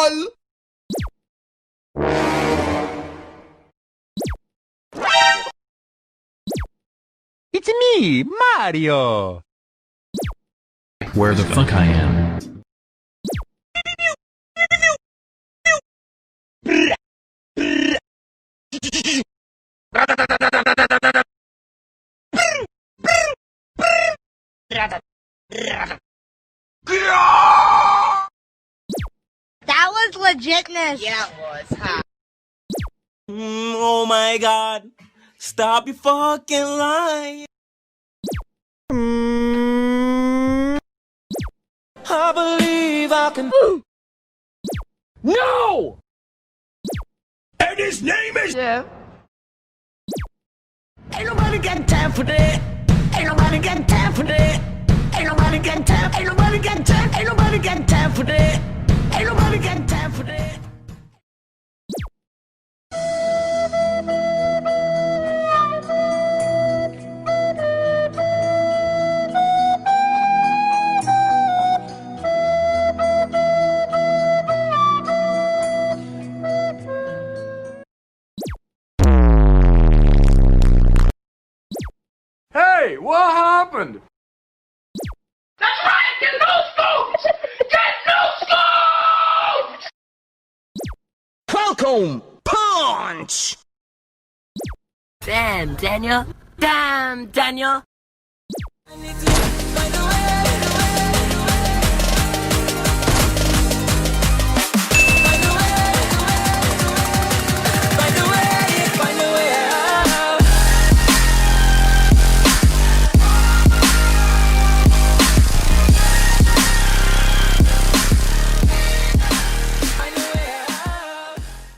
LOL! It's me, Mario! Where the fuck I am? That was legitness. Yeah, it was, huh? Oh my god. Stop your fucking lying. I believe I can. No! And his name is... Yeah. Ain't nobody got time for that. Ain't nobody got time for that. Ain't nobody got time. Ain't nobody got time. Ain't nobody got time for that. Ain't nobody got time for that. Hey, what happened? That's right! Get no scoops! Get no scoops! Falcon punch. Damn, Daniel. Damn, Daniel. By the way.